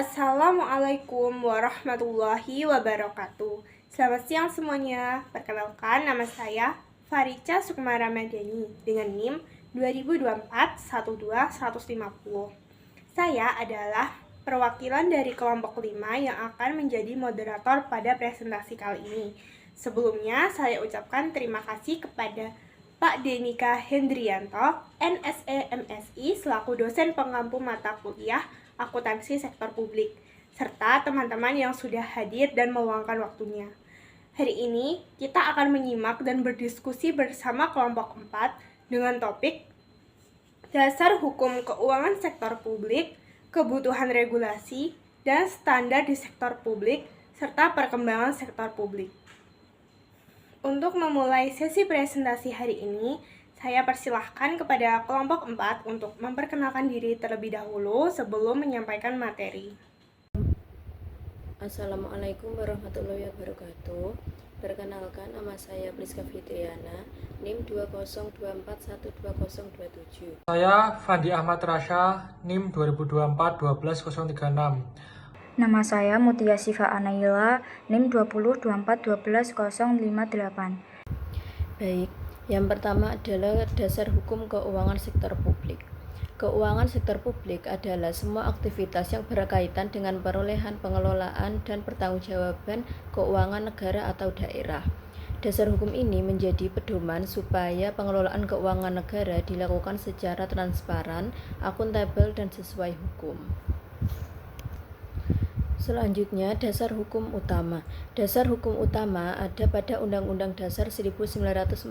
Assalamualaikum warahmatullahi wabarakatuh. Selamat siang semuanya. Perkenalkan, nama saya Farica Sukmara Madani dengan NIM 2024-12-150. Saya adalah perwakilan dari kelompok 5 yang akan menjadi moderator pada presentasi kali ini. Sebelumnya, saya ucapkan terima kasih kepada Pak Denika Hendrianto, NSE MSI, selaku dosen pengampu mata kuliah akuntansi sektor publik, serta teman-teman yang sudah hadir dan meluangkan waktunya. Hari ini kita akan menyimak dan berdiskusi bersama kelompok 4 dengan topik Dasar Hukum Keuangan Sektor Publik, Kebutuhan Regulasi, dan Standar di Sektor Publik, serta Perkembangan Sektor Publik. Untuk memulai sesi presentasi hari ini, saya persilahkan kepada kelompok 4 untuk memperkenalkan diri terlebih dahulu sebelum menyampaikan materi. Assalamualaikum warahmatullahi wabarakatuh. Perkenalkan, nama saya Priska Fitriana, NIM 2024122027. Saya Fandi Ahmad Rasha, NIM 2024-12036. Nama saya Mutia Siva Anaila, NIM 2024-12-058. Baik, yang pertama adalah dasar hukum keuangan sektor publik. Keuangan sektor publik adalah semua aktivitas yang berkaitan dengan perolehan, pengelolaan, dan pertanggungjawaban keuangan negara atau daerah. Dasar hukum ini menjadi pedoman supaya pengelolaan keuangan negara dilakukan secara transparan, akuntabel, dan sesuai hukum. Selanjutnya, dasar hukum utama. Dasar hukum utama ada pada Undang-Undang Dasar 1945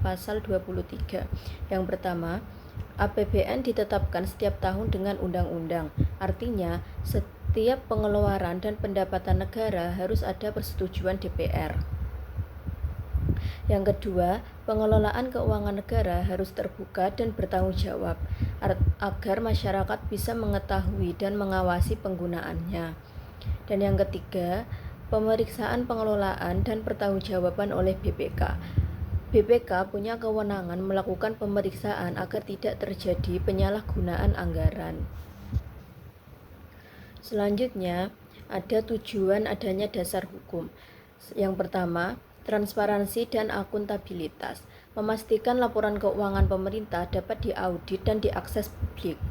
Pasal 23. Yang pertama, APBN ditetapkan setiap tahun dengan undang-undang. Artinya, setiap pengeluaran dan pendapatan negara harus ada persetujuan DPR. Yang kedua, pengelolaan keuangan negara harus terbuka dan bertanggung jawab agar masyarakat bisa mengetahui dan mengawasi penggunaannya. Dan yang ketiga, pemeriksaan pengelolaan dan pertanggungjawaban oleh BPK. BPK punya kewenangan melakukan pemeriksaan agar tidak terjadi penyalahgunaan anggaran. Selanjutnya, ada tujuan adanya dasar hukum. Yang pertama, transparansi dan akuntabilitas, memastikan laporan keuangan pemerintah dapat diaudit dan diakses publik.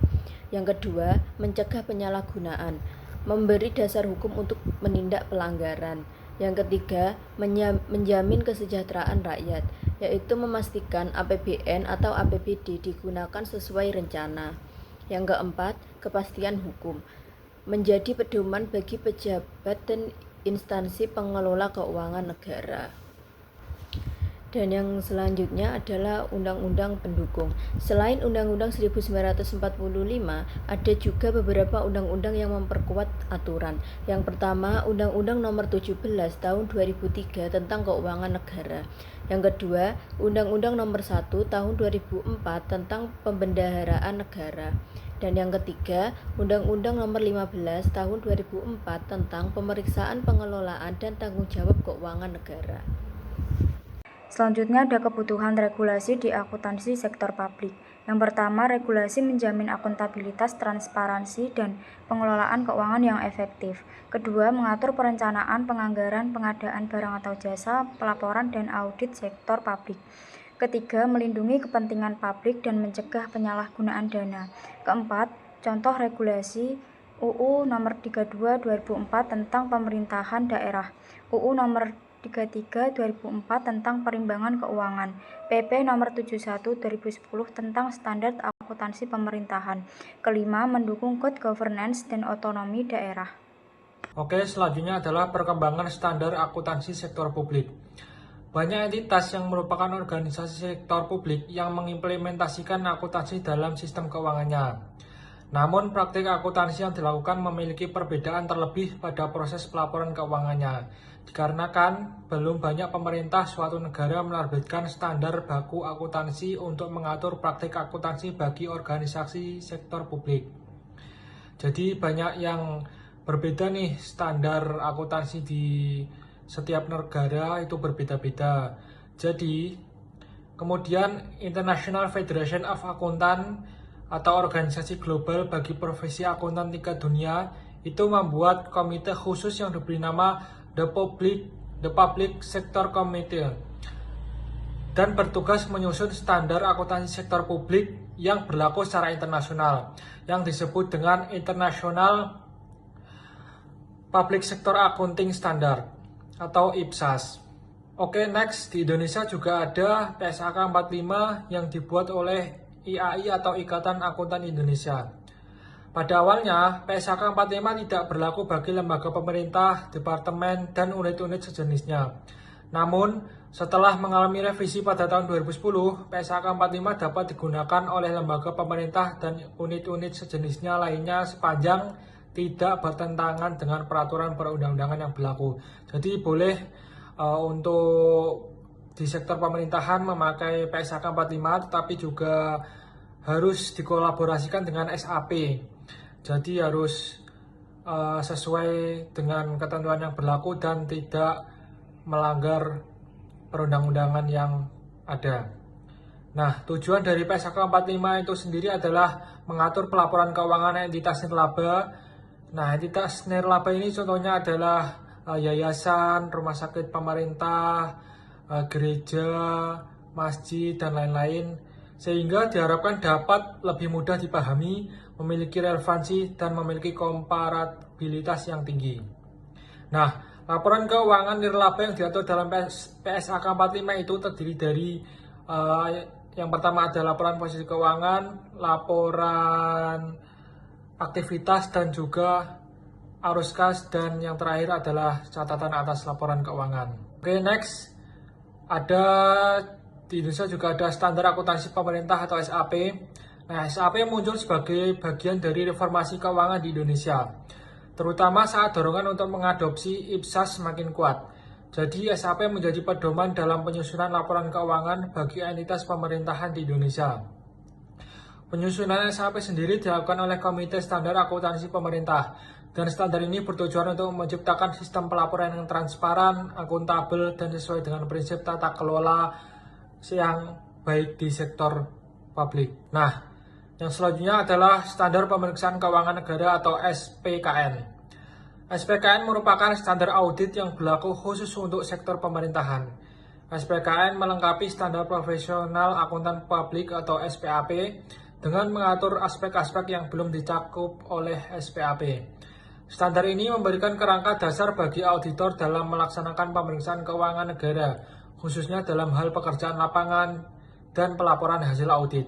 Yang kedua, mencegah penyalahgunaan, memberi dasar hukum untuk menindak pelanggaran. Yang ketiga, menjamin kesejahteraan rakyat, yaitu memastikan APBN atau APBD digunakan sesuai rencana. Yang keempat, kepastian hukum, menjadi pedoman bagi pejabat dan instansi pengelola keuangan negara. Dan yang selanjutnya adalah undang-undang pendukung. Selain Undang-Undang 1945, ada juga beberapa undang-undang yang memperkuat aturan. Yang pertama, Undang-Undang Nomor 17 Tahun 2003 tentang Keuangan Negara. Yang kedua, Undang-Undang Nomor 1 Tahun 2004 tentang Pembendaharaan Negara. Dan yang ketiga, Undang-Undang Nomor 15 Tahun 2004 tentang Pemeriksaan Pengelolaan dan Tanggung Jawab Keuangan Negara. Selanjutnya ada kebutuhan regulasi di akuntansi sektor publik. Yang pertama, regulasi menjamin akuntabilitas, transparansi, dan pengelolaan keuangan yang efektif. Kedua, mengatur perencanaan, penganggaran, pengadaan barang atau jasa, pelaporan, dan audit sektor publik. Ketiga, melindungi kepentingan publik dan mencegah penyalahgunaan dana. Keempat, contoh regulasi UU Nomor 32 2004 tentang pemerintahan daerah, UU Nomor 33 2004 tentang perimbangan keuangan, PP Nomor 71 2010 tentang standar akuntansi pemerintahan. Kelima, mendukung good governance dan otonomi daerah. Oke, selanjutnya adalah perkembangan standar akuntansi sektor publik. Banyak entitas yang merupakan organisasi sektor publik yang mengimplementasikan akuntansi dalam sistem keuangannya. Namun, praktik akuntansi yang dilakukan memiliki perbedaan terlebih pada proses pelaporan keuangannya. Dikarenakan belum banyak pemerintah suatu negara menerbitkan standar baku akuntansi untuk mengatur praktik akuntansi bagi organisasi sektor publik. Jadi banyak yang berbeda nih standar akuntansi di setiap negara itu berbeda-beda. Jadi kemudian International Federation of Accountant atau organisasi global bagi profesi akuntan tingkat dunia itu membuat komite khusus yang diberi nama The Public Sector Committee dan bertugas menyusun standar akuntansi sektor publik yang berlaku secara internasional yang disebut dengan International Public Sector Accounting Standard atau IPSAS. Oke, next, di Indonesia juga ada PSAK 45 yang dibuat oleh IAI atau Ikatan Akuntan Indonesia. Pada awalnya, PSAK 45 tidak berlaku bagi lembaga pemerintah, departemen, dan unit-unit sejenisnya. Namun, setelah mengalami revisi pada tahun 2010, PSAK 45 dapat digunakan oleh lembaga pemerintah dan unit-unit sejenisnya lainnya sepanjang tidak bertentangan dengan peraturan perundang-undangan yang berlaku. Jadi boleh untuk di sektor pemerintahan memakai PSAK 45, tetapi juga harus dikolaborasikan dengan SAP. Jadi harus sesuai dengan ketentuan yang berlaku dan tidak melanggar perundang-undangan yang ada. Nah, tujuan dari PSAK 45 itu sendiri adalah mengatur pelaporan keuangan entitas nirlaba. Nah, entitas nirlaba ini contohnya adalah yayasan, rumah sakit pemerintah, gereja, masjid, dan lain-lain, sehingga diharapkan dapat lebih mudah dipahami, memiliki relevansi, dan memiliki komparabilitas yang tinggi. Nah, laporan keuangan nirlaba yang diatur dalam PSAK 45 itu terdiri dari yang pertama ada laporan posisi keuangan, laporan aktivitas, dan juga arus kas, dan yang terakhir adalah catatan atas laporan keuangan. Oke, next. Di Indonesia juga ada standar akuntansi pemerintah atau SAP. Nah, SAP muncul sebagai bagian dari reformasi keuangan di Indonesia, terutama saat dorongan untuk mengadopsi IPSAS semakin kuat. Jadi SAP menjadi pedoman dalam penyusunan laporan keuangan bagi entitas pemerintahan di Indonesia. Penyusunan SAP sendiri dilakukan oleh Komite Standar Akuntansi Pemerintah, dan standar ini bertujuan untuk menciptakan sistem pelaporan yang transparan, akuntabel, dan sesuai dengan prinsip tata kelola yang baik di sektor publik. Nah, yang selanjutnya adalah Standar Pemeriksaan Keuangan Negara atau SPKN. SPKN merupakan standar audit yang berlaku khusus untuk sektor pemerintahan. SPKN melengkapi Standar Profesional Akuntan Publik atau SPAP dengan mengatur aspek-aspek yang belum dicakup oleh SPAP. Standar ini memberikan kerangka dasar bagi auditor dalam melaksanakan pemeriksaan keuangan negara, khususnya dalam hal pekerjaan lapangan dan pelaporan hasil audit.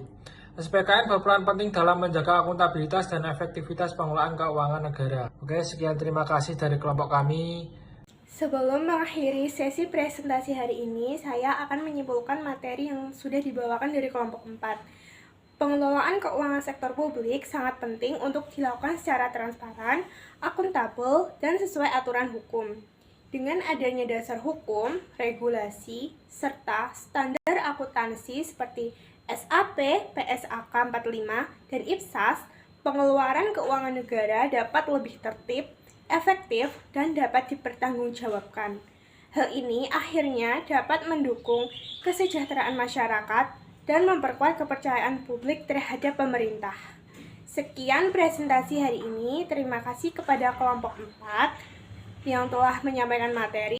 SPKN berperan penting dalam menjaga akuntabilitas dan efektivitas pengelolaan keuangan negara. Oke, sekian, terima kasih dari kelompok kami. Sebelum mengakhiri sesi presentasi hari ini, saya akan menyimpulkan materi yang sudah dibawakan dari kelompok 4. Pengelolaan keuangan sektor publik sangat penting untuk dilakukan secara transparan, akuntabel, dan sesuai aturan hukum. Dengan adanya dasar hukum, regulasi, serta standar akuntansi seperti SAP, PSAK 45, dan IPSAS, pengeluaran keuangan negara dapat lebih tertib, efektif, dan dapat dipertanggungjawabkan. Hal ini akhirnya dapat mendukung kesejahteraan masyarakat dan memperkuat kepercayaan publik terhadap pemerintah. Sekian presentasi hari ini. Terima kasih kepada kelompok 4 yang telah menyampaikan materi.